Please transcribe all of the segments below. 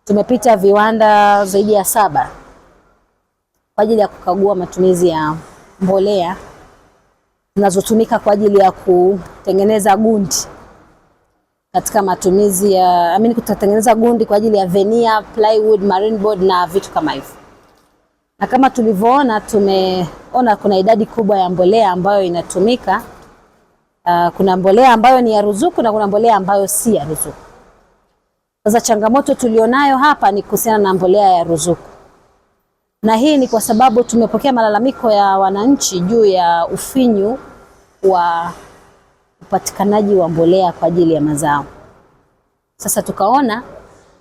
tumepita viwanda zaidi ya 7 kwa ajili ya kukagua matumizi ya mbolea zinazotumika kwa ajili ya kutengeneza gundi katika matumizi ya kutengeneza gundi kwa ajili ya veneer, plywood, marine board na vitu kama hivyo. Na kama tulivyoona, tumeona kuna idadi kubwa ya mbolea ambayo inatumika. Kuna mbolea ambayo ni ya ruzuku na kuna mbolea ambayo si ya ruzuku. Sasa changamoto tulionayo hapa ni kuhusiana na mbolea ya ruzuku. Na hii ni kwa sababu tumepokea malalamiko ya wananchi juu ya ufinyu wa upatikanaji wa mbolea kwa ajili ya mazao. Sasa tukaona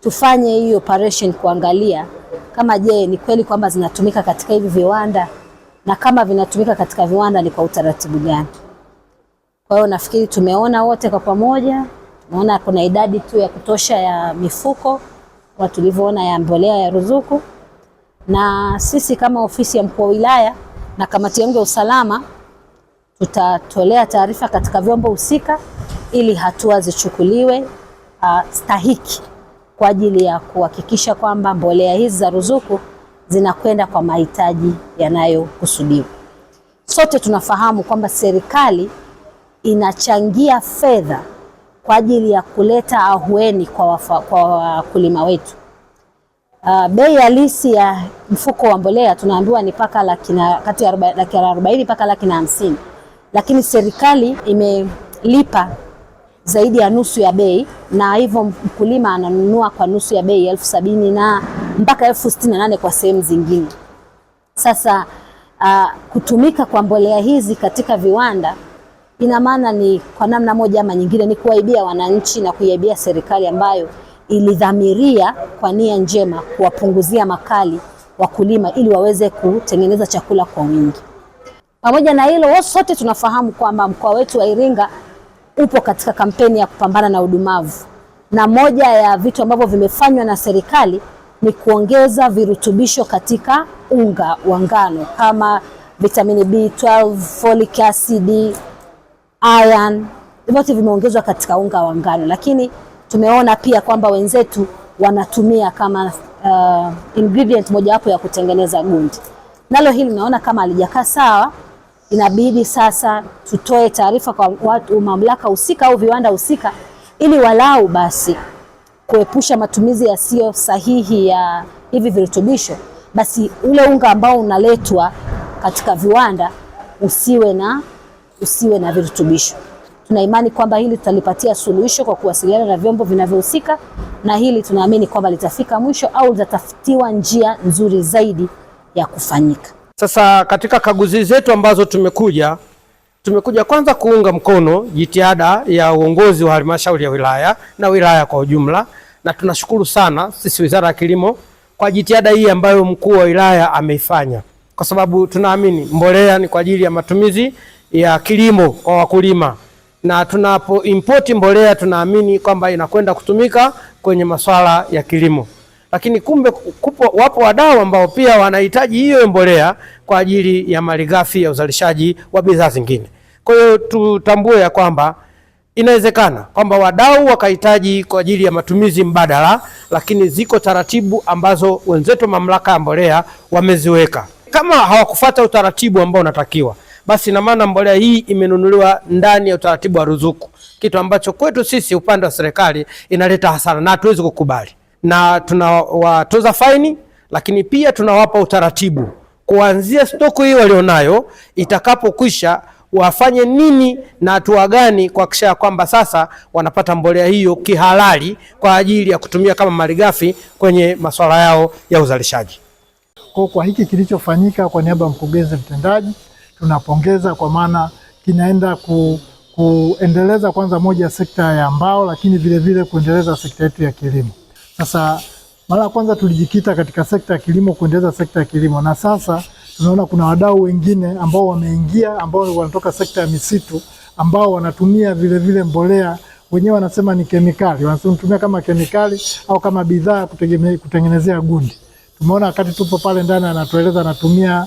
tufanye hii operation kuangalia kama je, ni kweli kwamba zinatumika katika hivi viwanda, na kama vinatumika katika viwanda ni kwa utaratibu gani. Kwa hiyo nafikiri tumeona wote kwa pamoja, tumeona kuna idadi tu ya kutosha ya mifuko kwa tulivyoona ya mbolea ya ruzuku, na sisi kama ofisi ya mkuu wa wilaya na kamati yangu ya usalama tutatolea taarifa katika vyombo husika ili hatua zichukuliwe stahiki kwa ajili ya kuhakikisha kwamba mbolea hizi za ruzuku zinakwenda kwa mahitaji yanayokusudiwa. Sote tunafahamu kwamba serikali inachangia fedha kwa ajili ya kuleta ahueni kwa wakulima wetu. Bei halisi ya mfuko wa mbolea tunaambiwa ni paka kati ya 40 mpaka 150, lakini serikali imelipa zaidi ya nusu ya bei, na hivyo mkulima ananunua kwa nusu ya bei 70,000 na mpaka 68,000 kwa sehemu zingine. Sasa kutumika kwa mbolea hizi katika viwanda ina maana ni kwa namna moja ama nyingine ni kuwaibia wananchi na kuiibia serikali ambayo ilidhamiria kwa nia njema kuwapunguzia makali wakulima ili waweze kutengeneza chakula kwa wingi. Pamoja na hilo, sote tunafahamu kwamba mkoa wetu wa Iringa upo katika kampeni ya kupambana na udumavu, na moja ya vitu ambavyo vimefanywa na serikali ni kuongeza virutubisho katika unga wa ngano kama vitamini B12, folic acid, iron, vyote vimeongezwa katika unga wa ngano, lakini tumeona pia kwamba wenzetu wanatumia kama ingredient mojawapo ya kutengeneza gundi. Nalo hili naona kama halijakaa sawa. Inabidi sasa tutoe taarifa kwa watu mamlaka husika au viwanda husika ili walau basi kuepusha matumizi yasiyo sahihi ya hivi virutubisho, basi ule unga ambao unaletwa katika viwanda usiwe na virutubisho. Tuna imani kwamba hili tutalipatia suluhisho kwa kuwasiliana na vyombo vinavyohusika, na hili tunaamini kwamba litafika mwisho au litatafutiwa njia nzuri zaidi ya kufanyika. Sasa katika kaguzi zetu ambazo tumekuja kwanza kuunga mkono jitihada ya uongozi wa halmashauri ya wilaya na wilaya kwa ujumla, na tunashukuru sana sisi Wizara ya Kilimo kwa jitihada hii ambayo mkuu wa wilaya ameifanya, kwa sababu tunaamini mbolea ni kwa ajili ya matumizi ya kilimo kwa wakulima, na tunapo import mbolea tunaamini kwamba inakwenda kutumika kwenye masuala ya kilimo. Lakini kumbe wapo wadau ambao pia wanahitaji hiyo mbolea kwa ajili ya malighafi ya uzalishaji wa bidhaa zingine. Kwa hiyo tutambue ya kwamba inawezekana kwamba wadau wakahitaji kwa ajili ya matumizi mbadala, lakini ziko taratibu ambazo wenzetu mamlaka ya mbolea wameziweka. Kama hawakufuata utaratibu ambao unatakiwa, basi na maana mbolea hii imenunuliwa ndani ya utaratibu wa ruzuku, kitu ambacho kwetu sisi upande wa serikali inaleta hasara na hatuwezi kukubali. Na tunawatoza faini, lakini pia tunawapa utaratibu kuanzia stoko hii walionayo itakapokwisha wafanye nini na hatua gani kuhakikisha kwamba sasa wanapata mbolea hiyo kihalali kwa ajili ya kutumia kama malighafi kwenye masuala yao ya uzalishaji. Kwa hiki kilichofanyika, kwa niaba ya mkurugenzi mtendaji tunapongeza, kwa maana kinaenda kuendeleza kwanza moja sekta ya mbao, lakini vile vile kuendeleza sekta yetu ya kilimo. Sasa mara ya kwanza tulijikita katika sekta ya kilimo, kuendeleza sekta ya kilimo, na sasa tunaona kuna wadau wengine ambao wameingia, ambao wanatoka sekta ya misitu, ambao wanatumia vile vile mbolea, wenyewe wanasema ni kemikali, wanatumia kama kemikali au kama bidhaa kutengenezea gundi. Tumeona wakati tupo pale ndani anatueleza anatumia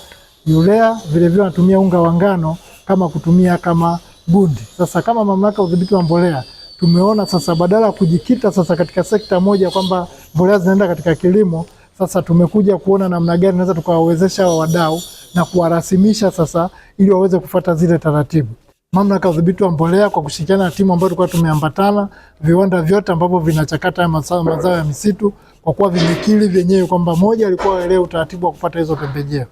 urea, vile vile anatumia unga wa ngano kama kutumia kama gundi. Sasa kama mamlaka ya udhibiti wa mbolea tumeona sasa badala ya kujikita sasa katika sekta moja kwamba mbolea zinaenda katika kilimo, sasa tumekuja kuona namna gani tunaweza tukawawezesha wadau na kuwarasimisha sasa ili waweze kufuata zile taratibu. Mamlaka ya Udhibiti wa Mbolea kwa kushirikiana na timu ambayo tulikuwa tumeambatana, viwanda vyote ambavyo vinachakata mazao ya misitu, kwa kuwa vimekiri vyenyewe kwamba moja alikuwa waelewe utaratibu wa kupata hizo pembejeo,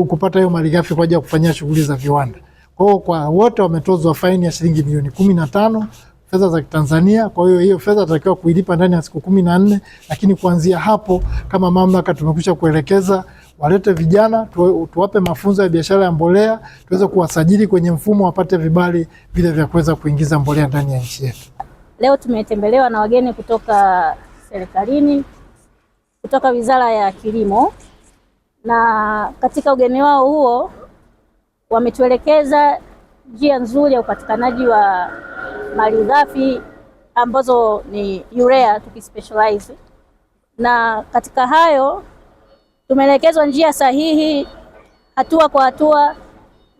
kupata hiyo malighafi kwa ajili ya kufanyia shughuli za viwanda. Kwa hiyo kwa wote wametozwa faini ya shilingi milioni 15 fedha za Tanzania. Kwa hiyo hiyo fedha tunatakiwa kuilipa ndani ya siku 14, lakini kuanzia hapo kama mamlaka tumekwisha kuelekeza walete vijana tuwape mafunzo ya biashara ya mbolea, tuweze kuwasajili kwenye mfumo wapate vibali vile vya kuweza kuingiza mbolea ndani ya nchi yetu. Leo tumetembelewa na wageni kutoka serikalini, kutoka Wizara ya Kilimo, na katika ugeni wao huo wametuelekeza njia nzuri ya upatikanaji wa malighafi ambazo ni urea tukispecialize, na katika hayo tumeelekezwa njia sahihi, hatua kwa hatua,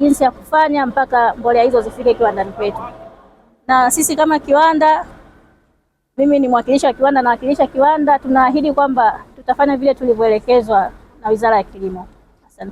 jinsi ya kufanya mpaka mbolea hizo zifike kiwandani kwetu. Na sisi kama kiwanda, mimi ni mwakilishi wa kiwanda na wakilisha kiwanda, tunaahidi kwamba tutafanya vile tulivyoelekezwa na Wizara ya Kilimo.